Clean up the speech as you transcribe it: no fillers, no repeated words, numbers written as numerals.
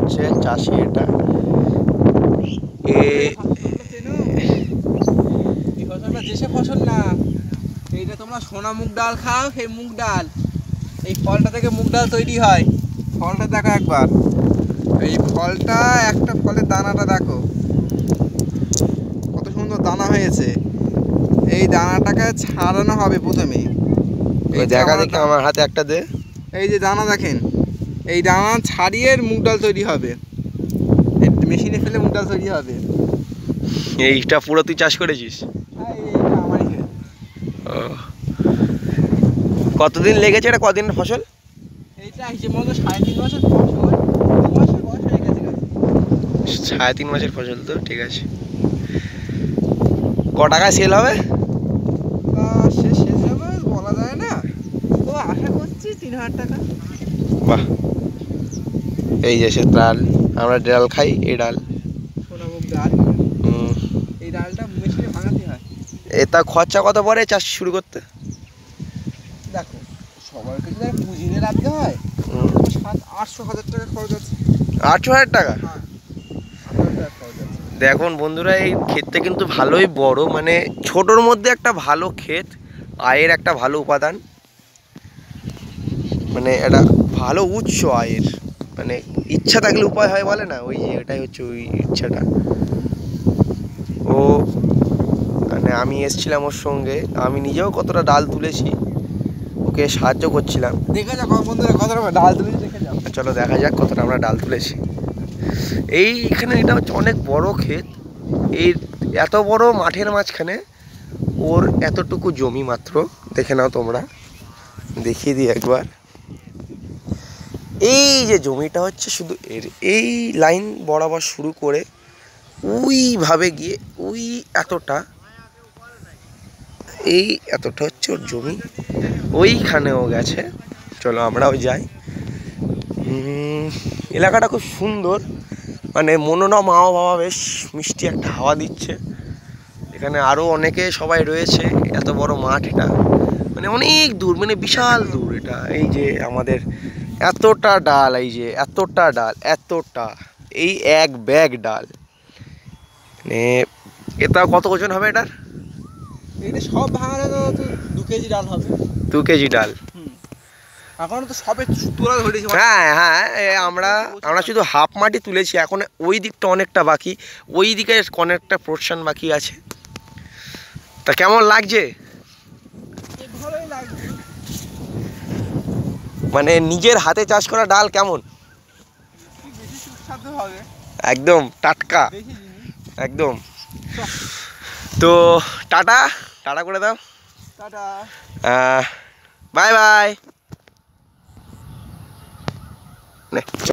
হচ্ছে চাষি এটা যেসব ফসল না এইটা তোমরা সোনা মুগ ডাল খাও, সেই মুগ ডাল এই ফলটা থেকে মুগ ডাল তৈরি হয়। ফলটা দেখো একবার, এই ফলটা একটা ফলের দানাটা দেখো কত সুন্দর দানা হয়েছে। এই দানাটাকে ছাড়ানো হবে প্রথমে। এই দেখা দেখে আমার হাতে একটা দে। এই যে দানা দেখেন, এই দানা ছাড়িয়ে মুগ ডাল তৈরি হবে, মেশিনে ফেলে মুগ ডাল তৈরি হবে। এইটা পুরো তুই চাষ করেছিস? হ্যাঁ, এইটা আমারই ক্ষেত। কতদিন লেগেছে এটা? কদিনের ফসল? এইটা হিসেব মতো 3.5 মাসের ফসল, 2 মাসের বয়স হয়ে গেছে। 3.5 মাসের ফসল তো ঠিক আছে। ক টাকায় সেল হবে? শেষ হবে বলা যায় না, তো আশা করছি 3,000 টাকা। বাহ, এই যে সে ডাল, আমরা ডাল খাই, এই ডাল সোনা মুগ ডাল। এই ডালটা মেশিনে ভাঙাতে হয়। এটা খরচা কত পড়ে চাষ শুরু করতে? দেখো সবাইকে যদি পুঁজি নিয়ে রাখতে হয় 700-800 টাকা খরচ আছে। 800,000 টাকা? হ্যাঁ, 800 টাকা খরচ আছে। দেখুন বন্ধুরা, এই ক্ষেতটা কিন্তু ভালোই বড়, মানে ছোটোর মধ্যে একটা ভালো ক্ষেত, আয়ের একটা ভালো উপাদান, মানে একটা ভালো উৎস আয়ের, মানে ইচ্ছা থাকলে উপায় হয় বলে না, ওই এটাই হচ্ছে ওই ইচ্ছাটা। ও মানে আমি এসছিলাম ওর সঙ্গে, আমি নিজেও কতটা ডাল তুলেছি, ওকে সাহায্য করছিলাম। দেখে যাও বন্ধুরা কতটা ডাল তুলেছি, দেখে যাও। চলো দেখা যাক কতটা আমরা ডাল তুলেছি। এইখানে এটা হচ্ছে অনেক বড় ক্ষেত, এই এত বড় মাঠের মাঝখানে ওর এতটুকু জমি মাত্র। দেখে নাও তোমরা, দেখিয়ে দিই একবার। এই যে জমিটা হচ্ছে শুধু এর, এই লাইন বরাবর শুরু করে ওইভাবে গিয়ে ওই এতটা, এই এতটা হচ্ছে ওর জমি, ওইখানেও গেছে। চলো আমরাও যাই। এলাকাটা খুব সুন্দর, মানে মনোরম আবহাওয়া, বেশ মিষ্টি একটা হাওয়া দিচ্ছে। এখানে আরও অনেকে সবাই রয়েছে। এত বড় মাঠ এটা, মানে অনেক দূর, মানে বিশাল দূর এটা। এই যে আমাদের এতটা ডাল, এই যে এতটা ডাল, এতটা, এই এক ব্যাগ ডাল, মানে এটা কত ওজন হবে এটার? এটা সব ভাঙালে তো 2 কেজি ডাল হবে। 2 কেজি ডাল? এখন তো সবে তোলা ধরেছি। হ্যাঁ হ্যাঁ, আমরা শুধু হাফ মাটি তুলেছি, এখন ওই দিকটা অনেকটা বাকি, ওই দিকে অনেকটা পোর্শন বাকি আছে। তা কেমন লাগছে? ভালোই লাগছে। মানে নিজের হাতে চাষ করা ডাল কেমন? বেশি সুস্বাদু হবে, একদম টাটকা, বেশি জিনিস একদম। তো টাটা, টাটা করে দাও। Tata, bye bye.